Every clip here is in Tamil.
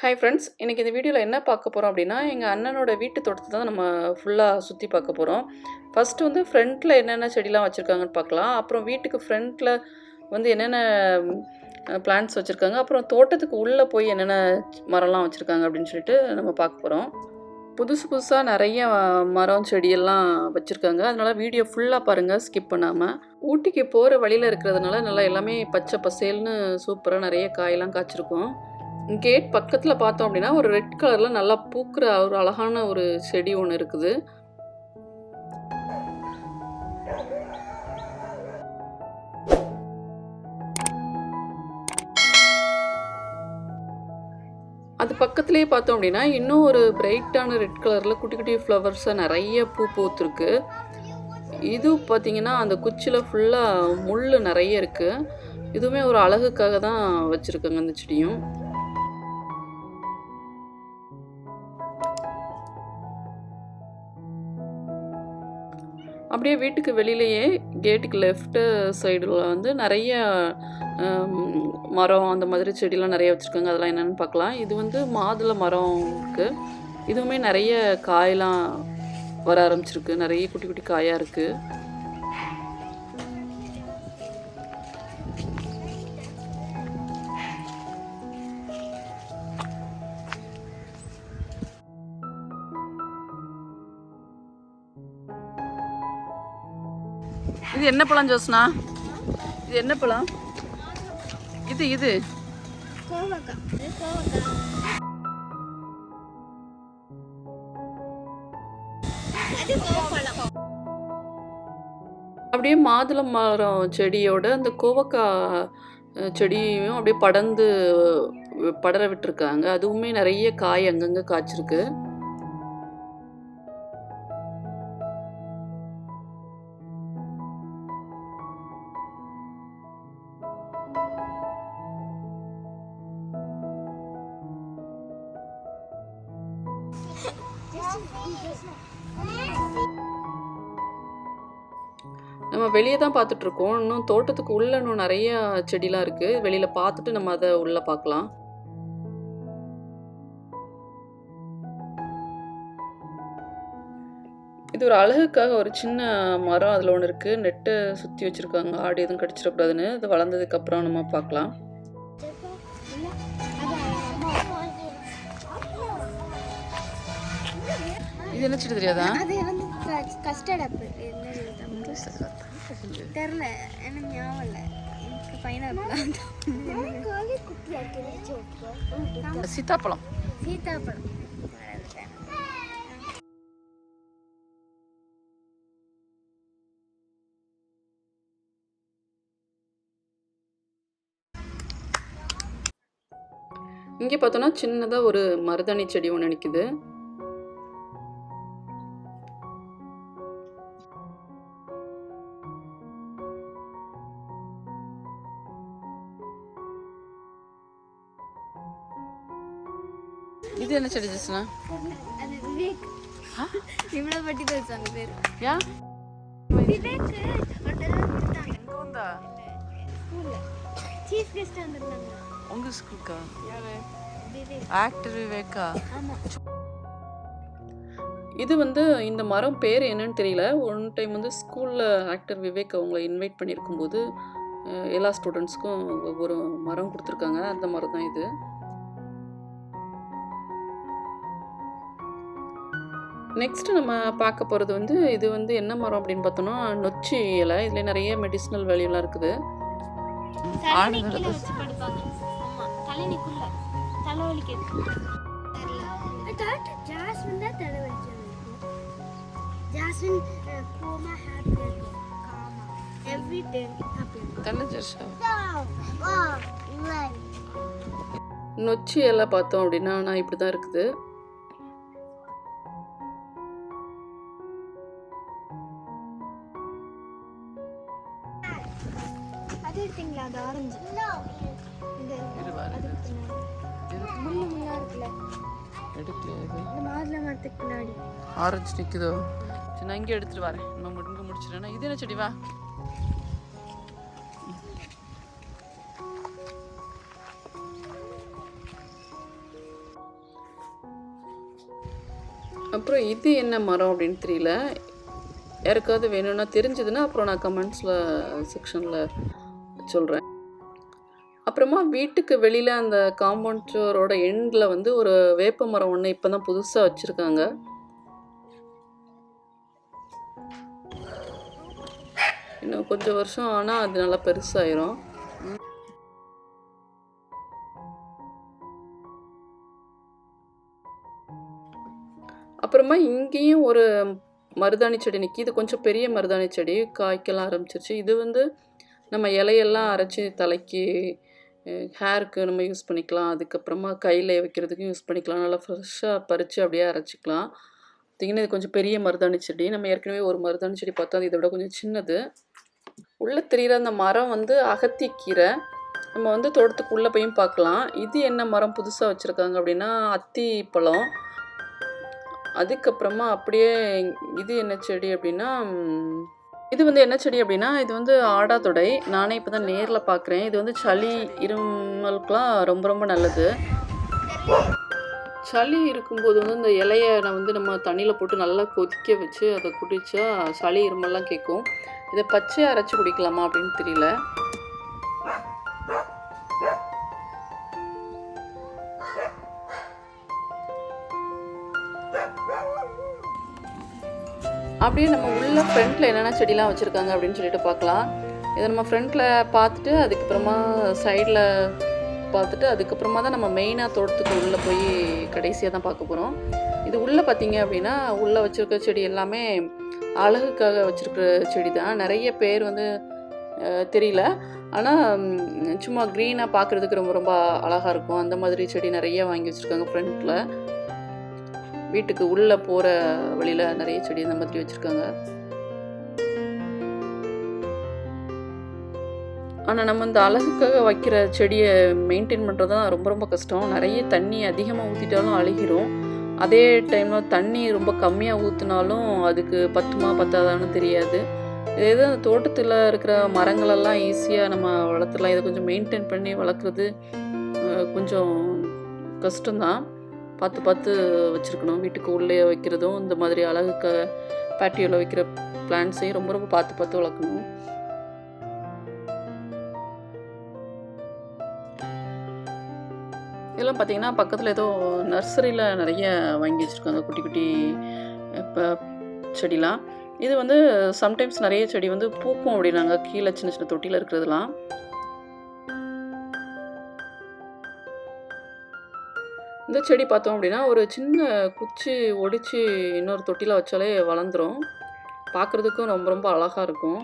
Hi friends. இன்னைக்கு இந்த வீடியோல என்ன பார்க்க போறோம் அப்படின்னா, எங்க அண்ணனோட வீட்டு தோட்டத்த தான் நம்ம ஃபுல்லா சுத்தி பார்க்க போறோம். ஃபர்ஸ்ட்டு வந்து ஃப்ரண்ட்ல என்னென்ன செடிலாம் வச்சிருக்காங்கன்னு பார்க்கலாம். அப்புறம் வீட்டுக்கு ஃப்ரண்ட்ல வந்து என்னென்ன பிளான்ட்ஸ் வச்சிருக்காங்க. அப்புறம் தோட்டத்துக்கு உள்ள போய் என்னென்ன மரம்லாம் வச்சிருக்காங்க அப்படின்னு சொல்லிட்டு நம்ம பார்க்க போறோம். புதுசு புதுசா நெறைய மரம், செடியெல்லாம் வச்சிருக்காங்க. அதனால வீடியோ ஃபுல்லா பாருங்க ஸ்கிப் பண்ணாம. ஊட்டிக்கு போற வழியில இருக்கிறதுனால நல்லா எல்லாமே பச்சை பசேல்னு சூப்பரா நெறைய காயெல்லாம் காய்ச்சிருக்கும். கேட் பக்கத்துல பார்த்தோம் அப்படின்னா, ஒரு ரெட் கலர்ல நல்லா பூக்குற ஒரு அழகான ஒரு செடி ஒண்ணு இருக்குது. அது பக்கத்திலேயே பார்த்தோம் அப்படின்னா, இன்னும் ஒரு பிரைட்டான ரெட் கலர்ல குட்டி குட்டி ஃப்ளவர்ஸா நெறைய பூ பூத்திருக்கு. இது பார்த்தீங்கன்னா, அந்த குச்சில ஃபுல்லா முள்ளு நெறைய இருக்கு. இதுவுமே ஒரு அழகுக்காக தான் வச்சிருக்காங்க அந்த செடியும். அப்படியே வீட்டுக்கு வெளியிலேயே கேட்டுக்கு லெஃப்ட்டு சைடுல வந்து நெறைய அம் மரம் அந்த மாதிரி செடிலாம் நெறைய வச்சிருக்காங்க. அதெல்லாம் என்னன்னு பார்க்கலாம். இது வந்து மாதுளை மரம் இருக்கு. இதுவுமே நெறைய காயெல்லாம் வர ஆரம்பிச்சிருக்கு. நெறைய குட்டி குட்டி காயா இருக்கு. இது என்ன பழம் ஜோஸ்னா? இது என்ன பழம்? இது. கோவக்காய். இது கோவக்காய். அது கோவப்பழம். அப்படியே மாதுளை மரம் செடியோட அந்த கோவக்கா செடியையும் அப்படியே படர விட்டுருக்காங்க. அதுவுமே நெறைய காய் அங்கங்க காய்ச்சிருக்கு. நம்ம வெளிய தான் பார்த்துட்ருக்கோம். இன்னும் தோட்டத்துக்கு உள்ள இன்னும் நெறைய செடிலாம் இருக்கு. வெளியில பார்த்துட்டு நம்ம அத உள்ள பார்க்கலாம். இது ஒரு அழகுக்காக ஒரு சின்ன மரம் அதில ஒண்ணு இருக்கு. நெட்ட சுத்தி வச்சிருக்காங்க. ஆடு எதுவும் கடிச்சிடக்கூடாதுன்னு. அது வளர்ந்ததுக்கப்புறம் நம்ம பார்க்கலாம். இது என்ன செடி தெரியாதா? அது வந்து கஸ்டர்ட் ஆப்பிள். தெரியல, எனக்கு ஞாபகம் இல்லை. எனக்கு பைனாப்பிள். சீத்தாப்பழம். சீத்தாப்பழம். இங்க பார்த்தோம்னா சின்னதா ஒரு மருதாணி செடி ஒண்ணு நிக்குது. இது என்ன செடி ஜஸ்னா? அது விவேக். இவ்வளோ பட்டி தான் வச்சாங்க பேர். யா? விவேக் ஒரு தடவை கொடுத்தாங்க எங்க வந்தா? ஸ்கூல்ல. சீஃப் கெஸ்ட் வந்திருந்தாங்க. உங்க ஸ்கூலுக்கா? யாரு? விவேக். ஆக்டர் விவேக்கா? ஆமா. இது வந்து இந்த மரம் பேர் என்னன்னு தெரியல. ஒன் டைம் வந்து ஸ்கூல்ல ஆக்டர் விவேக் அவங்கள இன்வைட் பண்ணியிருக்கும்போது எல்லா ஸ்டூடெண்ட்ஸ்க்கும் ஒவ்வொரு மரம் கொடுத்துருக்காங்க. அந்த மரம் தான் இது. நெக்ஸ்ட் நம்ம பார்க்க போகிறது வந்து இது வந்து என்ன மரம் அப்படின்னு பார்த்தோம்னா நொச்சி இலை. இதில் நிறைய மெடிசினல் வேல்யூலாம் இருக்குது. தலைக்கு வச்சு படிப்பாங்க. ஆமா, தலைக்குள்ள தலைவலிக்கு தெரியல. டாக்டர் ஜாஸ்மின் தான் தலைவலிச்சு. Jasmine comma happy comma every day happy. நொச்சி இலை பார்த்தோம் அப்படின்னா நான் இப்படி தான் இருக்குது. அது எடுத்தீங்களா? அது ஆரஞ்சு. முள்ளு முள்ளா இருக்குல்ல, இந்த மாதுளை மரத்துக்கு பின்னாடி ஆரஞ்சு நிற்குதோ? சரி, நான் இங்கே எடுத்துகிட்டு வரேன். நம்ம இங்கே முடிச்சிடறேன்னா இது என்ன செடி? வா. அப்புறம் இது என்ன மரம் அப்படின்னு தெரியல. யாருக்காவது வேணும்னா தெரிஞ்சதுன்னா அப்புறம் நான் கமெண்ட்ஸில் செக்ஷனில் சொல்கிறேன். அப்புறமா வீட்டுக்கு வெளியில் அந்த காம்பவுண்ட் சுவரோட எண்டில் வந்து ஒரு வேப்ப மரம் ஒன்று இப்போ தான் புதுசாக வச்சுருக்காங்க. இன்னும் கொஞ்சம் வருஷம் ஆனால் அது நல்லா பெருசாயிரும். அப்புறமா இங்கேயும் ஒரு மருதாணி செடி நிற்கி. இது கொஞ்சம் பெரிய மருதாணி செடி, காய்க்கெல்லாம் ஆரம்பிச்சிருச்சு. இது வந்து நம்ம இலையெல்லாம் அரைச்சி தலைக்கு ஹேருக்கு நம்ம யூஸ் பண்ணிக்கலாம். அதுக்கப்புறமா கையில் வைக்கிறதுக்கும் யூஸ் பண்ணிக்கலாம். நல்லா ஃப்ரெஷ்ஷாக பறித்து அப்படியே அரைச்சிக்கலாம். பார்த்திங்கன்னா இது கொஞ்சம் பெரிய மருதாணி செடி. நம்ம ஏற்கனவே ஒரு மருதாணி செடி பார்த்தோம், அது இதை விட கொஞ்சம் சின்னது. உள்ளே தெரிகிற அந்த மரம் வந்து அகத்திக்கீரை. நம்ம வந்து தோட்டத்துக்கு உள்ளே போயும் பார்க்கலாம். இது என்ன மரம் புதுசாக வச்சுருக்காங்க அப்படின்னா அத்தி பழம். அதுக்கப்புறமா அப்படியே இது என்ன செடி அப்படின்னா இது வந்து என்ன செடி அப்படின்னா இது வந்து ஆடாதொடை. நானே இப்போ தான் நேரில் பார்க்குறேன். இது வந்து சளி இருமலுக்கெலாம் ரொம்ப ரொம்ப நல்லது. சளி இருக்கும்போது வந்து இந்த இலையை நான் வந்து நம்ம தண்ணியில் போட்டு நல்லா கொதிக்க வச்சு அதை குடித்தா சளி இருமல்லாம் கேட்கும். இதை பச்சையாக அரைச்சி குடிக்கலாமா அப்படின்னு தெரியல. அப்படியே நம்ம உள்ள ஃப்ரண்ட்டில் என்னென்ன செடிலாம் வச்சுருக்காங்க அப்படின்னு சொல்லிட்டு பார்க்கலாம். இதை நம்ம ஃப்ரண்ட்டில் பார்த்துட்டு அதுக்கப்புறமா சைடில் பார்த்துட்டு அதுக்கப்புறமா தான் நம்ம மெயினாக தோட்டத்துக்கு உள்ளே போய் கடைசியாக தான் பார்க்க போகிறோம். இது உள்ளே பார்த்தீங்க அப்படின்னா உள்ளே வச்சுருக்க செடி எல்லாமே அழகுக்காக வச்சுருக்கிற செடி தான். நிறைய பேர் வந்து தெரியல, ஆனால் சும்மா க்ரீனாக பார்க்குறதுக்கு ரொம்ப ரொம்ப அழகாக இருக்கும். அந்த மாதிரி செடி நிறைய வாங்கி வச்சுருக்காங்க ஃப்ரண்ட்டில். வீட்டுக்கு உள்ளே போகிற வழியில் நிறைய செடி இந்த மாதிரி வச்சுருக்காங்க. ஆனால் நம்ம இந்த அழகுக்காக வைக்கிற செடியை மெயின்டைன் பண்ணுறது தான் ரொம்ப ரொம்ப கஷ்டம். நிறைய தண்ணி அதிகமாக ஊற்றிட்டாலும் அழுகிரும். அதே டைமில் தண்ணி ரொம்ப கம்மியாக ஊற்றினாலும் அதுக்கு பத்துமா பத்தாதான்னு தெரியாது. இதே தான் அந்த தோட்டத்தில் இருக்கிற மரங்களெல்லாம் ஈஸியாக நம்ம வளர்த்துலாம். இதை கொஞ்சம் மெயின்டைன் பண்ணி வளர்க்குறது கொஞ்சம் கஷ்டம்தான். பார்த்து பார்த்து வச்சுருக்கணும். வீட்டுக்கு உள்ளே வைக்கிறதும் இந்த மாதிரி அழகுக்கு பேட்டியோவில் வைக்கிற பிளான்ட்ஸையும் ரொம்ப ரொம்ப பார்த்து பார்த்து வளர்க்கணும். இதெல்லாம் பார்த்திங்கன்னா பக்கத்தில் ஏதோ நர்சரியில் நிறைய வாங்கி வச்சுருக்காங்க குட்டி குட்டி இப்போ செடிலாம். இது வந்து சம்டைம்ஸ் நிறைய செடி வந்து பூக்கும் அப்படின்னாங்க கீழே சின்ன சின்ன தொட்டியில் இருக்கிறதுலாம். இந்த செடி பார்த்தோம் அப்படின்னா ஒரு சின்ன குச்சி ஒடிச்சு இன்னொரு தொட்டியில் வச்சாலே வளர்ந்துடும். பார்க்குறதுக்கும் ரொம்ப ரொம்ப அழகாக இருக்கும்.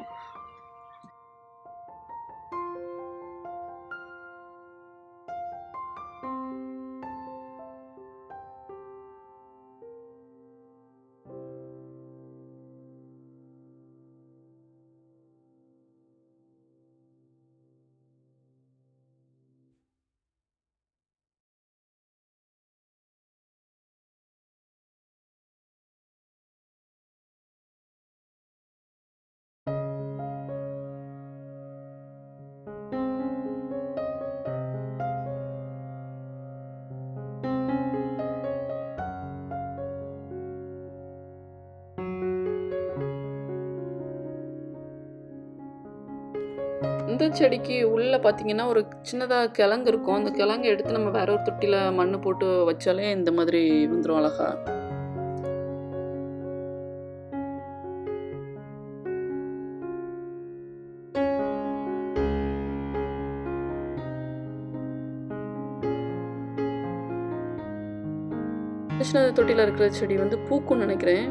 இந்த செடிக்கு உள்ளே பார்த்தீங்கன்னா ஒரு சின்னதாக கிழங்கு இருக்கும். அந்த கிழங்கு எடுத்து நம்ம வேற ஒரு தொட்டியில் மண் போட்டு வச்சாலே இந்த மாதிரி வந்துடும் அழகா. சின்ன தொட்டியில் இருக்கிற செடி வந்து பூக்கும்னு நினைக்கிறேன்.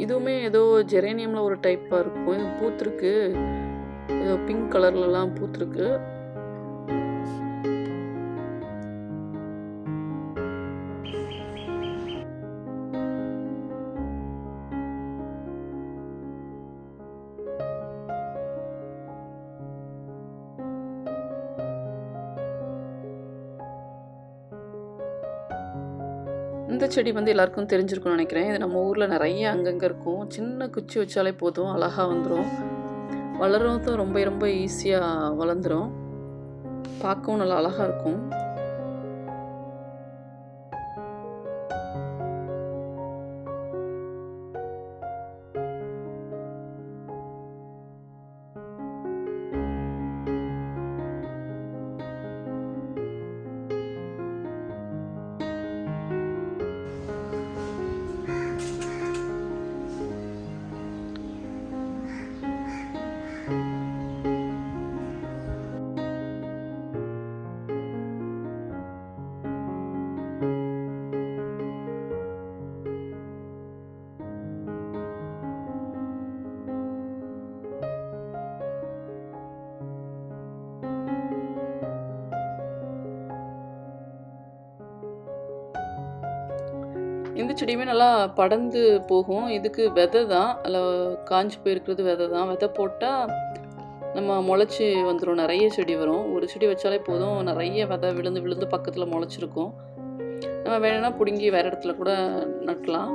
இதுவுமே ஏதோ ஜெரேனியமில் ஒரு டைப்பாக இருக்கும். இது பூத்துருக்கு, ஏதோ பிங்க் கலர்லலாம் பூத்துருக்கு. இந்த செடி வந்து எல்லாருக்கும் தெரிஞ்சிருக்கும்னு நினைக்கிறேன். இது நம்ம ஊரில் நிறைய அங்கங்கே இருக்கும். சின்ன குச்சி வச்சாலே போதும், அழகாக வந்துடும். வளர்றதும் ரொம்ப ரொம்ப ஈஸியாக வளர்ந்துடும். பார்க்கவும் நல்லா அழகாக இருக்கும். இந்த செடியுமே நல்லா படர்ந்து போகும். இதுக்கு விதை தான். அதில் காஞ்சு போயிருக்கிறது விதை தான். விதை போட்டால் நம்ம முளைச்சி வந்துடும். நிறைய செடி வரும். ஒரு செடி வச்சாலே போதும், நிறைய விதை விழுந்து விழுந்து பக்கத்தில் முளைச்சிருக்கும். நம்ம வேணும்னா பிடுங்கி வேறு இடத்துல கூட நட்டலாம்.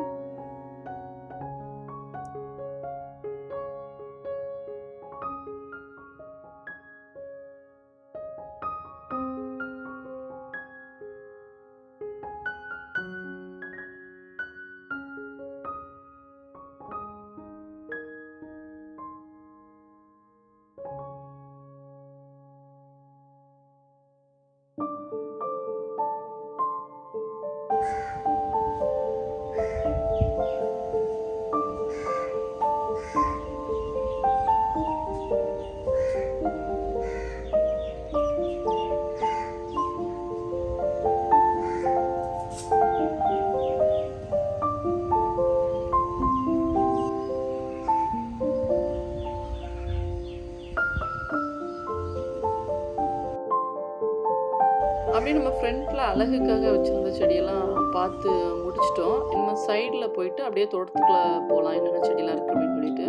அப்படியே நம்ம ஃப்ரண்ட்டில் அழகுக்காக வச்சுருந்த செடியெல்லாம் பார்த்து முடிச்சிட்டோம். நம்ம சைடில் போயிட்டு அப்படியே தோட்டத்துக்குள்ளே போகலாம், என்னென்ன செடியெலாம் இருக்குது அப்படின்னு சொல்லிட்டு.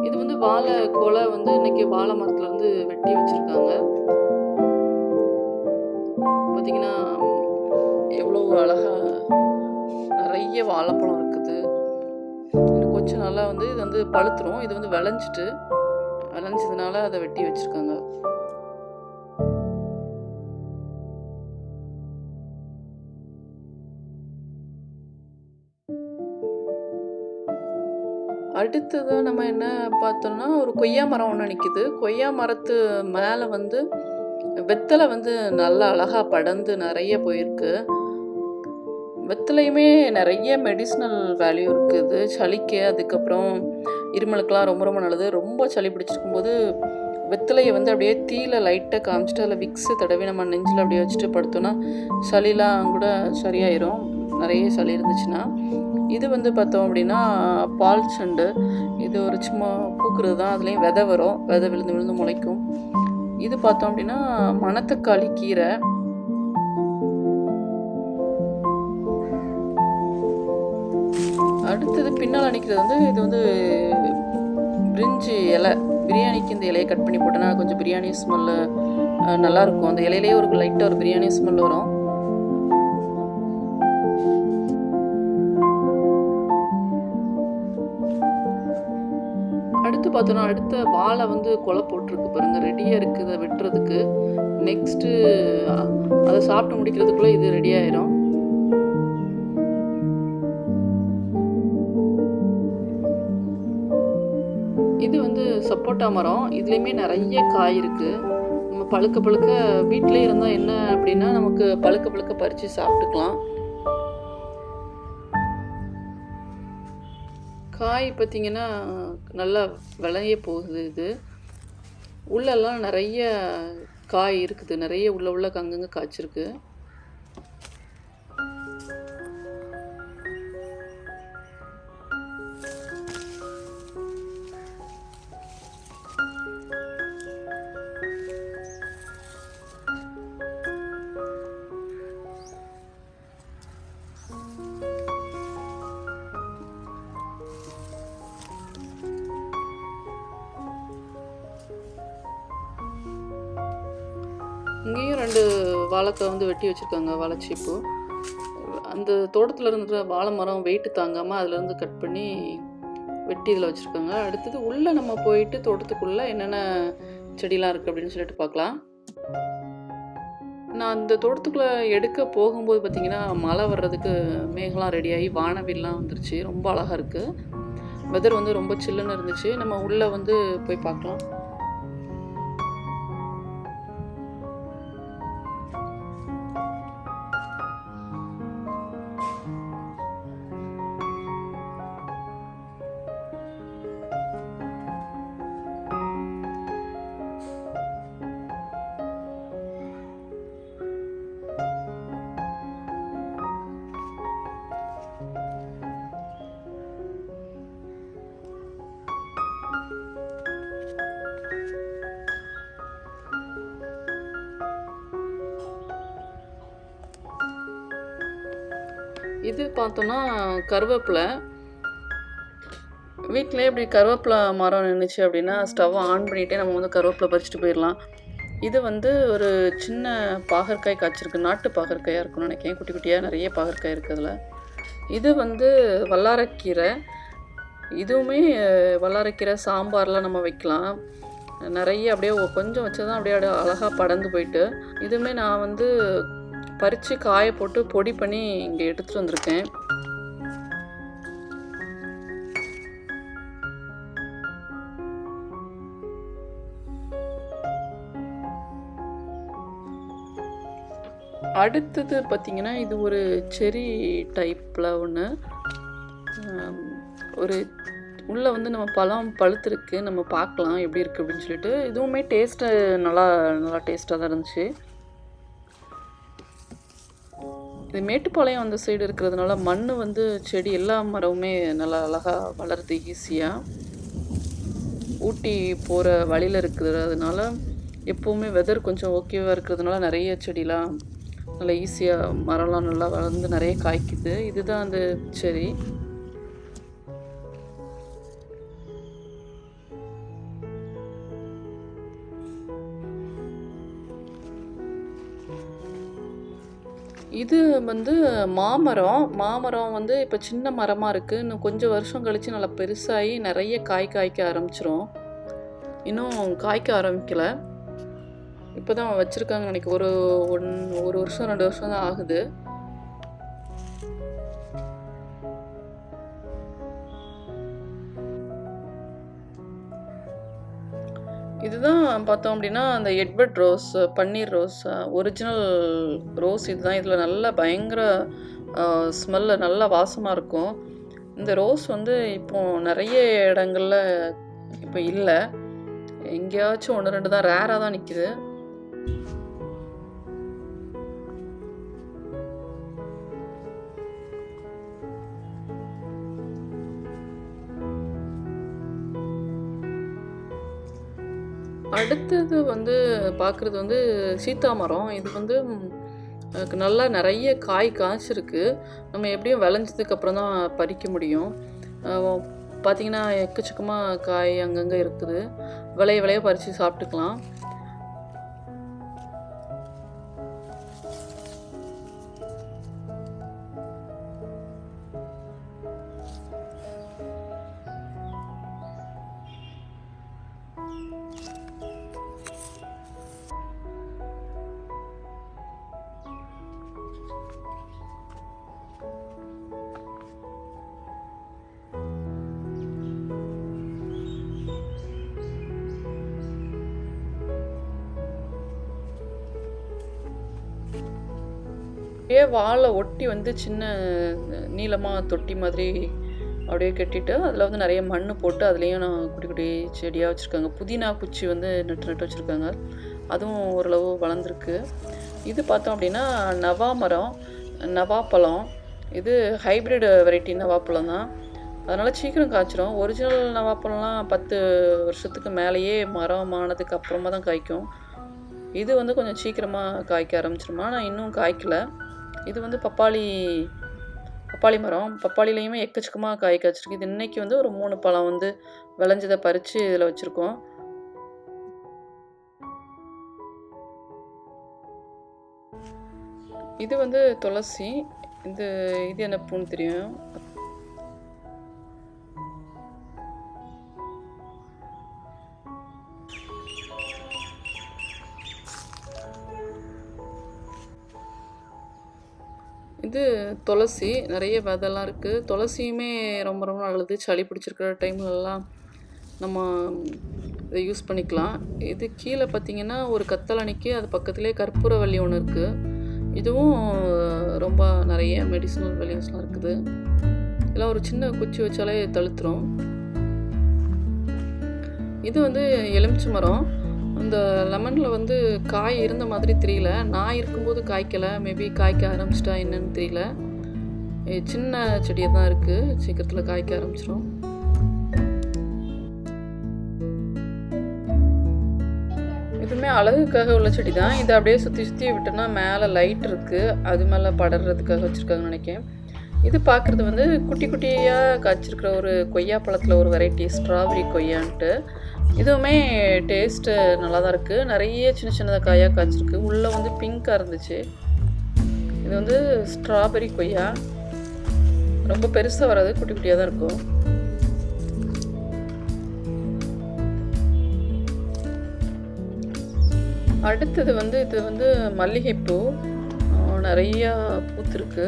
இது வந்து வாழை கொலை வந்து இன்றைக்கி வாழை மரத்துலேருந்து வெட்டி வச்சுருக்காங்க. பார்த்திங்கன்னா எவ்வளோ அழகாக நிறைய வாழைப்பழம் இருக்குது. இன்னும் கொஞ்சம் நல்லா வந்து இது வந்து பழுத்துரும். இது வந்து விளைஞ்சதுனால அதை வெட்டி வச்சுருக்காங்க. அடுத்தது நம்ம என்ன பார்த்தோம்னா, ஒரு கொய்யா மரம் ஒன்று நிற்கிது. கொய்யா மரத்து மேலே வந்து வெத்தலை வந்து நல்லா அழகாக படர்ந்து நிறைய போயிருக்கு. வெத்தலையுமே நிறைய மெடிசினல் வேல்யூ இருக்குது. சளிக்கு, அதுக்கப்புறம் இருமலுக்கெலாம் ரொம்ப ரொம்ப நல்லது. ரொம்ப சளி பிடிச்சிருக்கும்போது வெத்தலையை வந்து அப்படியே தீயில லைட்டாக காமிச்சிட்டு அதில் விக்ஸு தடவி நம்ம நெஞ்சில் அப்படியே வச்சுட்டு படுத்தோன்னா சளிலாம் கூட சரியாயிரும், நிறைய சளி இருந்துச்சுன்னா. இது வந்து பார்த்தோம் அப்படின்னா பால் செண்டு. இது ஒரு சும்மா பூக்கிறது தான். அதுலேயும் விதை வரும், விதை விழுந்து விழுந்து முளைக்கும். இது பார்த்தோம் அப்படின்னா மணத்தக்காளி கீரை. அடுத்தது பின்னால் நிற்கிறது வந்து இது வந்து பிரிஞ்சி இலை. பிரியாணிக்கு இந்த இலையை கட் பண்ணி போட்டோன்னா கொஞ்சம் பிரியாணி ஸ்மெல்லு நல்லாயிருக்கும். அந்த இலையிலேயே ஒரு லைட்டாக ஒரு பிரியாணி ஸ்மெல் வரும். அடுத்து பார்த்தோன்னா அடுத்த வாழை வந்து கொலை போட்டிருக்கு பாருங்கள், ரெடியாக இருக்குது வெட்டுறதுக்கு. நெக்ஸ்ட்டு அதை சாப்பிட்டு முடிக்கிறதுக்குள்ளே இது ரெடி ஆயிரும். இது வந்து சப்போட்டா மரம். இதுலேயுமே நிறைய காய் இருக்குது. நம்ம பழுக்க பழுக்க வீட்டிலே இருந்தால் என்ன அப்படின்னா நமக்கு பழுக்க பழுக்க பறித்து சாப்பிட்டுக்கலாம். காய் பார்த்திங்கன்னா நல்லா விளைய போகுது. இது உள்ளெல்லாம் நிறைய காய் இருக்குது. நிறைய உள்ள அங்கங்கே காய்ச்சிருக்கு. இங்கேயும் 2 வாழைக்காய் வந்து வெட்டி வச்சுருக்காங்க, வாழைச்சீப்பு. அந்த தோட்டத்தில் இருக்கிற வாழை மரம் வெயிட்டு தாங்காமல் அதிலேருந்து கட் பண்ணி வெட்டி இதில் வச்சுருக்காங்க. அடுத்தது உள்ளே நம்ம போயிட்டு தோட்டத்துக்குள்ளே என்னென்ன செடிலாம் இருக்குது அப்படின்னு சொல்லிட்டு பார்க்கலாம். நான் அந்த தோட்டத்துக்குள்ளே எடுக்க போகும்போது பார்த்திங்கன்னா மழை வர்றதுக்கு மேகலாம் ரெடியாகி வானவில்லாம் வந்துருச்சு. ரொம்ப அழகாக இருக்குது. வெதர் வந்து ரொம்ப சில்லுன்னு இருந்துச்சு. நம்ம உள்ளே வந்து போய் பார்க்கலாம். இது பார்த்தோன்னா கருவேப்பிலை. வீட்டிலே இப்படி கருவேப்பிலை மரம் நின்றுச்சு அப்படின்னா ஸ்டவ் ஆன் பண்ணிகிட்டே நம்ம வந்து கருவேப்பிலை பறிச்சுட்டு போயிடலாம். இது வந்து ஒரு சின்ன பாகற்காய் காய்ச்சிருக்கு. நாட்டு பாகற்காயாக இருக்கும்னு நினைக்கிறேன். குட்டி குட்டியாக நிறைய பாகற்காய் இருக்குது அதில். இது வந்து வல்லாரக்கீரை. இதுவுமே வல்லாரக்கீரை சாம்பார்லாம் நம்ம வைக்கலாம். நிறைய அப்படியே கொஞ்சம் வச்சு தான் அப்படியே அழகாக படர்ந்து போயிட்டு. இதுவுமே நான் வந்து பறித்து காய போட்டு பொடி பண்ணி இங்கே எடுத்துகிட்டு வந்திருக்கேன். அடுத்தது பார்த்திங்கன்னா இது ஒரு செரி டைப்பில் ஒன்று. ஒரு உள்ளே வந்து நம்ம பழம் பழுத்துருக்கு. நம்ம பார்க்கலாம் எப்படி இருக்குது அப்படின்னு சொல்லிட்டு. இதுவுமே டேஸ்ட்டு நல்லா டேஸ்ட்டாக தான் இருந்துச்சு. இது மேட்டுப்பாளையம் அந்த சைடு இருக்கிறதுனால மண் வந்து செடி எல்லா மரமுமே நல்லா அழகாக வளருது ஈஸியாக. ஊட்டி போகிற வழியில் இருக்கிறதுனால எப்போவுமே வெதர் கொஞ்சம் ஓகேவாக இருக்கிறதுனால நிறைய செடிலாம் நல்லா ஈஸியாக மரம்லாம் நல்லா வளர்ந்து நிறைய காய்க்குது. இதுதான் அந்த செரி. இது வந்து மாமரம் வந்து இப்போ சின்ன மரமாக இருக்குது. இன்னும் கொஞ்சம் வருஷம் கழித்து நல்லா பெருசாகி நிறைய காய்க்க ஆரம்பிச்சிரும். இன்னும் காய்க்க ஆரம்பிக்கலை. இப்போ தான் வச்சுருக்காங்கன்னு நினைக்கிறேன். ஒரு வருஷம் 2 வருஷம் தான் ஆகுது. இதுதான் பார்த்தோம் அப்படின்னா அந்த எட்வர்ட் ரோஸ், பன்னீர் ரோஸ், ஒரிஜினல் ரோஸ் இதுதான். இதில் நல்ல பயங்கர ஸ்மெல்லு, நல்ல வாசமாக இருக்கும். இந்த ரோஸ் வந்து இப்போது நிறைய இடங்களில் இப்போ இல்லை. எங்கேயாச்சும் 1, 2 தான் ரேராக தான் நிற்கிது. அடுத்தது வந்து பார்க்குறது வந்து சீத்தா மரம். இது வந்து நல்லா நிறைய காய் காய்ச்சிருக்கு. நம்ம எப்படியும் விளைஞ்சதுக்கப்புறம் தான் பறிக்க முடியும். பார்த்திங்கன்னா எக்கச்சக்கமாக காய் அங்கங்கே இருக்குது. விளைய பறித்து சாப்பிட்டுக்கலாம். அப்படியே வாழை ஒட்டி வந்து சின்ன நீளமாக தொட்டி மாதிரி அப்படியே கட்டிட்டு அதில் வந்து நிறைய மண் போட்டு அதுலேயும் நான் குட்டி குட்டி செடியாக வச்சுருக்காங்க. புதினா குச்சி வந்து நட்டு வச்சுருக்காங்க. அதுவும் ஓரளவு வளர்ந்துருக்கு. இது பார்த்தோம் அப்படின்னா நவாப்பழம். இது ஹைப்ரிட் வெரைட்டி நவாப்பழம் தான். அதனால் சீக்கிரம் காய்ச்சிரும். ஒரிஜினல் நவாப்பழம்லாம் 10 வருஷத்துக்கு மேலேயே மரம் ஆனதுக்கு அப்புறமா தான் காய்க்கும். இது வந்து கொஞ்சம் சீக்கிரமாக காய்க்க ஆரம்பிச்சிருமா. ஆனால் இன்னும் காய்க்கலை. இது வந்து பப்பாளி மரம். பப்பாளிலையுமே எக்கச்சக்கமாக காய் காய்ச்சிருக்கு. இது இன்றைக்கி வந்து ஒரு 3 பழம் வந்து விளைஞ்சதை பறித்து இதில் வச்சுருக்கோம். இது வந்து துளசி. இது என்ன பூன்னு தெரியும். இது துளசி. நிறைய விதெல்லாம் இருக்குது. துளசியுமே ரொம்ப நல்லது. சளி பிடிச்சிருக்கிற டைம்லலாம் நம்ம இதை யூஸ் பண்ணிக்கலாம். இது கீழே பார்த்திங்கன்னா ஒரு கத்தலணிக்கு அது பக்கத்துலேயே கற்பூரவள்ளி ஒன்று இருக்குது. இதுவும் ரொம்ப நிறைய மெடிசினல் வேல்யூஸ்லாம் இருக்குது. இதெல்லாம் ஒரு சின்ன குச்சி வச்சாலே தழுத்துரும். இது வந்து எலுமிச்சை மரம். அந்த லெமனில் வந்து காய் இருந்த மாதிரி தெரியல. நான் இருக்கும்போது காய்க்கலை. மேபி காய்க்க ஆரம்பிச்சிட்டா என்னன்னு தெரியல. சின்ன செடியாக தான் இருக்குது. சீக்கிரத்தில் காய்க்க ஆரம்பிச்சிடும். இதுவுமே அழகுக்காக உள்ள செடி தான். இதை அப்படியே சுற்றி விட்டோன்னா மேலே லைட் இருக்குது. அது மேலே படறதுக்காக வச்சுருக்காங்கன்னு நினைக்கிறேன். இது பார்க்குறது வந்து குட்டி குட்டியாக காய்ச்சிருக்கிற ஒரு கொய்யா பழத்தில் ஒரு வெரைட்டி ஸ்ட்ராபெரி கொய்யான்ட்டு. இதுவுமே டேஸ்ட்டு நல்லா தான் இருக்குது. நிறைய சின்ன சின்னதாக காயாக காய்ச்சிருக்கு. உள்ளே வந்து பிங்க்காக இருந்துச்சு. இது வந்து ஸ்ட்ராபெரி கொய்யா. ரொம்ப பெருசாக வராது, குட்டி குட்டியாக தான் இருக்கும். அடுத்தது வந்து இது வந்து மல்லிகைப்பூ. நிறையா பூத்துருக்கு.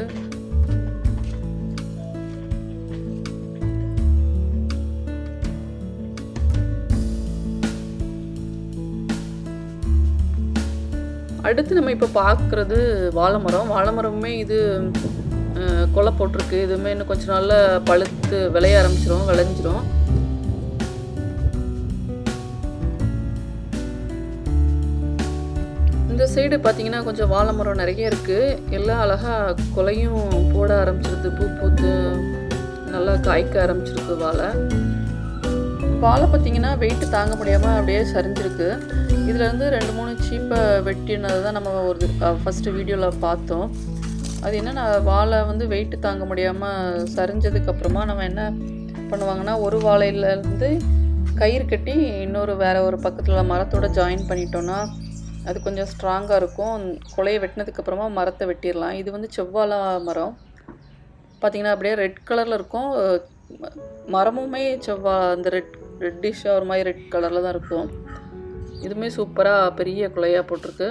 அடுத்து நம்ம இப்போ பார்க்குறது வாழை மரம். வாழை மரமுமே இது கொலை போட்டிருக்கு. இதுவுமே இன்னும் கொஞ்சம் நாள்ல பழுத்து விளைய ஆரம்பிச்சிரும், விளைஞ்சிரும். இந்த சைடு பார்த்தீங்கன்னா கொஞ்சம் வாழை மரம் நிறைய இருக்குது. எல்லாம் அழகாக கொலையும் போட ஆரம்பிச்சிருது. பூ பூத்து நல்லா காய்க்க ஆரம்பிச்சிருக்கு வாழை. வாழை பார்த்தீங்கன்னா வெயிட்டு தாங்க முடியாமல் அப்படியே சரிஞ்சிருக்கு. இதுலேருந்து 2-3 சீப்பை வெட்டினது தான் நம்ம ஒரு ஃபஸ்ட்டு வீடியோவில் பார்த்தோம். அது என்னென்னா வாழை வந்து வெயிட்டு தாங்க முடியாமல் சரிஞ்சதுக்கப்புறமா நம்ம என்ன பண்ணுவாங்கன்னா, ஒரு வாழையிலேருந்து கயிறு கட்டி இன்னொரு வேறு ஒரு பக்கத்தில் மரத்தோட ஜாயின் பண்ணிட்டோன்னா அது கொஞ்சம் ஸ்ட்ராங்காக இருக்கும். கொலையை வெட்டினதுக்கப்புறமா மரத்தை வெட்டிடலாம். இது வந்து செவ்வாழை மரம். பார்த்திங்கன்னா அப்படியே ரெட் கலரில் இருக்கும். மரமுமே அந்த ரெட்டிஷாக ஒரு மாதிரி ரெட் கலரில் தான் இருக்கும். இதுவுமே சூப்பராக பெரிய கொலையாக போட்டிருக்கு.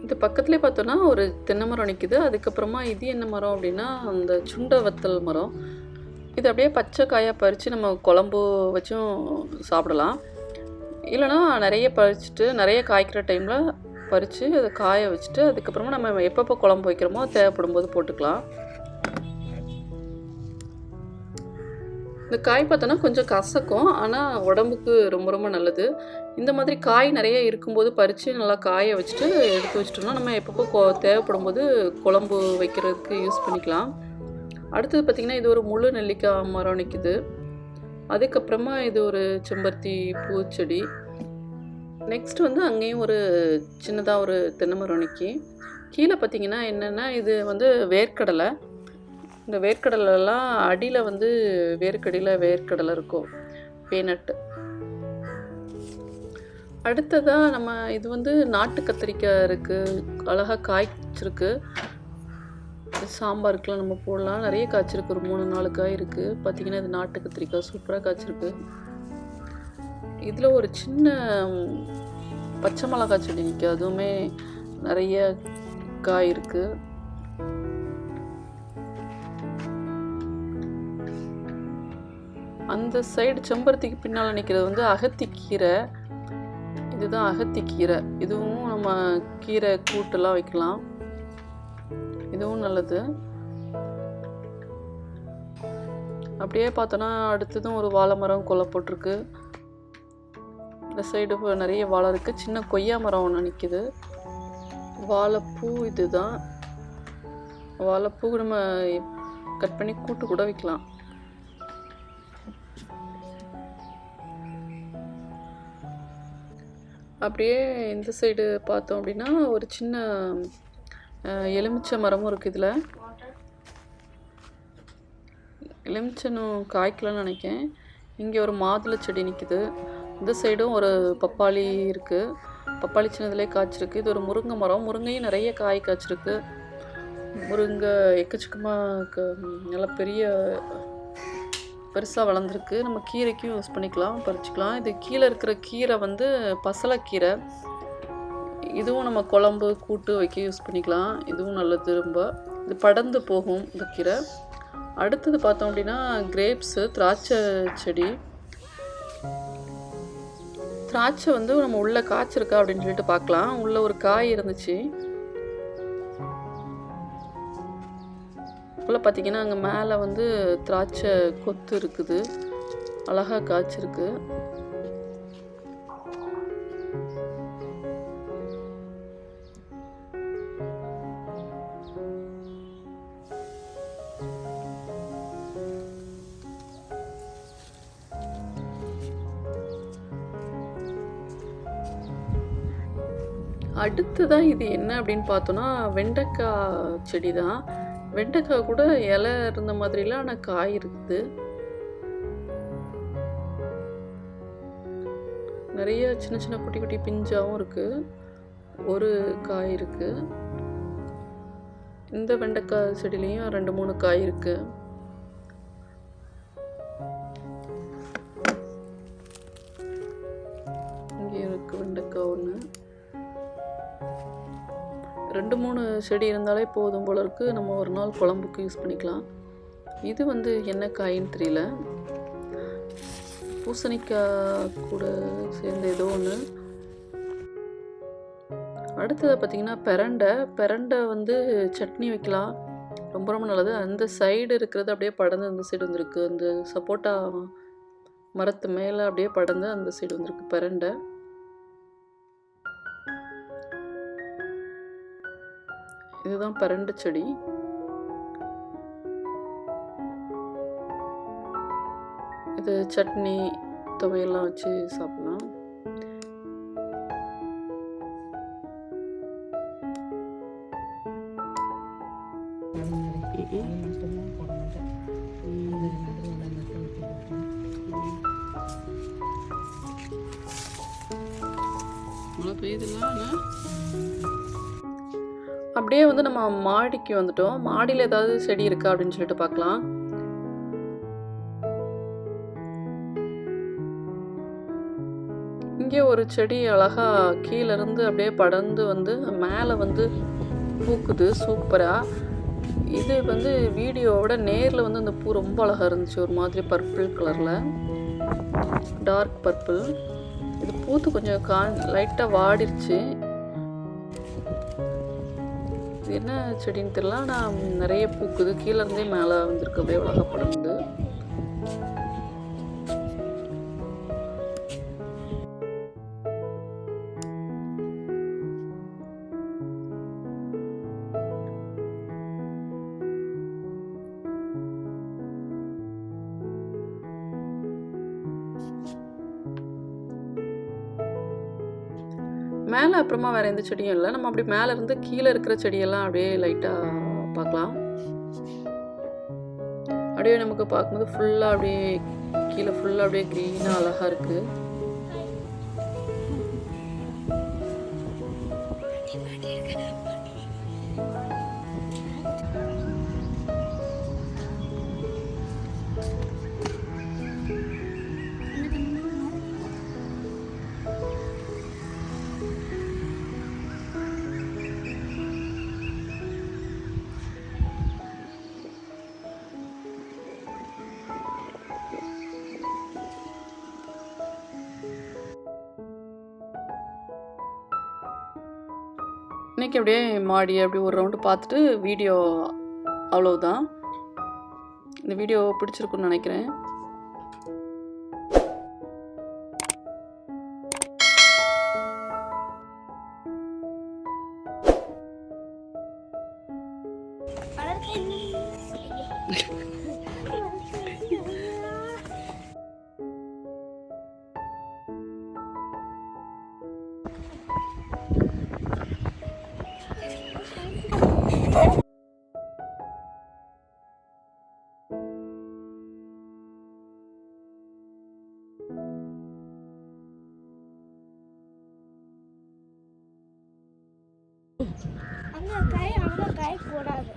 இது பக்கத்துலேயே பார்த்தோன்னா ஒரு தென்னை மரம் நிற்கிது. அதுக்கப்புறமா இது என்ன மரம் அப்படின்னா அந்த சுண்ட வத்தல் மரம். இது அப்படியே பச்சை காயாக பறித்து நம்ம குழம்பு வச்சும் சாப்பிடலாம். இல்லைனா நிறைய பறிச்சுட்டு நிறைய காய்க்கிற டைமில் பறித்து அதை காய வச்சுட்டு அதுக்கப்புறமா நம்ம எப்பப்போ குழம்பு வைக்கிறோமோ தேவைப்படும் போது போட்டுக்கலாம். இந்த காய் பார்த்தோன்னா கொஞ்சம் கசக்கும், ஆனால் உடம்புக்கு ரொம்ப ரொம்ப நல்லது. இந்த மாதிரி காய் நிறைய இருக்கும்போது பறித்து நல்லா காய வச்சுட்டு எடுத்து வச்சிட்டோம்னா நம்ம எப்பப்போ தேவைப்படும் போது குழம்பு வைக்கிறதுக்கு யூஸ் பண்ணிக்கலாம். அடுத்தது பார்த்திங்கன்னா இது ஒரு முழு நெல்லிக்காய் மரம் நிற்கிது. அதுக்கப்புறமா இது ஒரு செம்பருத்தி பூச்செடி. நெக்ஸ்ட் வந்து அங்கேயும் ஒரு சின்னதாக ஒரு தென்னை மரம் நிற்கி. கீழே பார்த்திங்கன்னா என்னென்னா இது வந்து வேர்க்கடலை. இந்த வேர்க்கடலைலாம் அடியில் வந்து வேர்க்கடலை இருக்கும், பேனட்டு. அடுத்ததாக நம்ம இது வந்து நாட்டு கத்திரிக்காய் இருக்குது. அழகாக காய்ச்சிருக்கு. சாம்பாருக்குலாம் நம்ம போடலாம். நிறைய காய்ச்சிருக்கு. ஒரு 3-4 காய் இருக்குது. பார்த்திங்கன்னா இது நாட்டு கத்திரிக்காய் சூப்பராக காய்ச்சிருக்கு. இதில் ஒரு சின்ன பச்சை மிளகாய் செடி நிற்கும். அதுவுமே நிறைய காய் இருக்குது. அந்த சைடு செம்பருத்திக்கு பின்னால் நிற்கிறது வந்து அகத்திக்கீரை. இதுதான் அகத்திக்கீரை. இதுவும் நம்ம கீரை கூட்டெல்லாம் வைக்கலாம். இதுவும் நல்லது. அப்படியே பார்த்தோன்னா அடுத்ததும் ஒரு வாழை மரம் கொலை போட்டிருக்கு. இந்த சைடு நிறைய வாழை இருக்குது. சின்ன கொய்யா மரம் ஒன்று நிற்கிது. வாழைப்பூ. இதுதான் வாழைப்பூ. நம்ம கட் பண்ணி கூட்டு கூட வைக்கலாம். அப்படியே இந்த சைடு பார்த்தோம் அப்படின்னா ஒரு சின்ன எலுமிச்சை மரமும் இருக்குது. இதில் எலுமிச்சனும் காய்க்கலன்னு நினைக்கிறேன். இங்கே ஒரு மாதுளை செடி நிற்கிது. இந்த சைடும் ஒரு பப்பாளி இருக்குது. பப்பாளி சின்னதுலேயே காய்ச்சிருக்கு. இது ஒரு முருங்கை மரம். முருங்கையும் நிறைய காய் காய்ச்சிருக்கு. முருங்கை எக்கச்சக்கமாக நல்லா பெருசாக வளர்ந்துருக்கு. நம்ம கீரைக்கும் யூஸ் பண்ணிக்கலாம், பறிச்சிக்கலாம். இது கீழே இருக்கிற கீரை வந்து பசலைக்கீரை. இதுவும் நம்ம குழம்பு கூட்டு வைக்க யூஸ் பண்ணிக்கலாம். இதுவும் நல்லது ரொம்ப. இது படர்ந்து போகும் இந்த கீரை. அடுத்தது பார்த்தோம் அப்படின்னா கிரேப்ஸு, திராட்சை செடி. திராட்சை வந்து நம்ம உள்ளே காய்ச்சிருக்கா அப்படின்னு சொல்லிட்டு பார்க்கலாம். உள்ளே ஒரு காய் இருந்துச்சு. உள்ளே பார்த்தீங்கன்னா அங்கே மேலே வந்து திராட்சை கொத்து இருக்குது. அழகாக காய்ச்சிருக்கு. அடுத்ததான் இது என்ன அப்படின்னு பார்த்தோன்னா வெண்டைக்காய் செடி தான். வெண்டைக்காய் கூட இலை இருந்த மாதிரிலாம் ஆனால் காய் இருக்குது. நிறைய சின்ன சின்ன குட்டி குட்டி பிஞ்சாவும் இருக்குது. ஒரு காய் இருக்குது. இந்த வெண்டைக்காய் செடியிலையும் 2-3 காய் இருக்குது. இங்கே இருக்குது வெண்டைக்காய் ஒன்று. 2-3 செடி இருந்தாலே போதும் போல இருக்குது. நம்ம ஒரு நாள் குழம்புக்கு யூஸ் பண்ணிக்கலாம். இது வந்து என்ன காயின்னு தெரியல. பூசணிக்காய் கூட சேர்ந்த ஏதோ ஒன்று. அடுத்தது பார்த்திங்கன்னா பெரண்டை வந்து சட்னி வைக்கலாம். ரொம்ப ரொம்ப நல்லது. அந்த சைடு இருக்கிறது அப்படியே படர்ந்து அந்த சைடு வந்துருக்கு. அந்த சப்போட்டா மரத்து மேலே அப்படியே படர்ந்து அந்த சைடு வந்துருக்கு பெரண்டை. இதுதான் பெரண்டை செடி. இது சட்னி துவையெல்லாம் வச்சு சாப்பிடலாம். மழை பெய்யுதுல்ல. அப்படியே வந்து நம்ம மாடிக்கு வந்துட்டோம். மாடியில் ஏதாவது செடி இருக்கா அப்படின்னு சொல்லிட்டு பார்க்கலாம். இங்கே ஒரு செடி அழகா கீழே இருந்து அப்படியே படர்ந்து வந்து மேலே வந்து பூக்குது சூப்பராக. இது வந்து வீடியோவோட நேரில் வந்து அந்த பூ ரொம்ப அழகாக இருந்துச்சு. ஒரு மாதிரி பர்பிள் கலரில், டார்க் பர்பிள். இது பூத்து கொஞ்சம் லைட்டாக வாடிருச்சு. இது என்ன செடின்னு தெரியல. ஆனால் நிறைய பூக்குது. கீழே இருந்தே மேலே வந்துருக்கு அப்படியே அழகாக படர்ந்து. மேலே அப்புறமா வேறு எந்த செடியும் இல்லை. நம்ம அப்படி மேலே இருந்து கீழே இருக்கிற செடியெல்லாம் அப்படியே லைட்டாக பார்க்கலாம். அப்படியே நமக்கு பார்க்கும்போது ஃபுல்லாக அப்படியே கீழே ஃபுல்லாக அப்படியே க்ரீனாக அழகாக இருக்குது. இன்றைக்கி அப்படியே மாடி அப்படி ஒரு ரவுண்டு பார்த்துட்டு வீடியோ அவ்வளவுதான். இந்த வீடியோ பிடிச்சிருக்குன்னு நினைக்கிறேன். அங்கே காய் போடாது.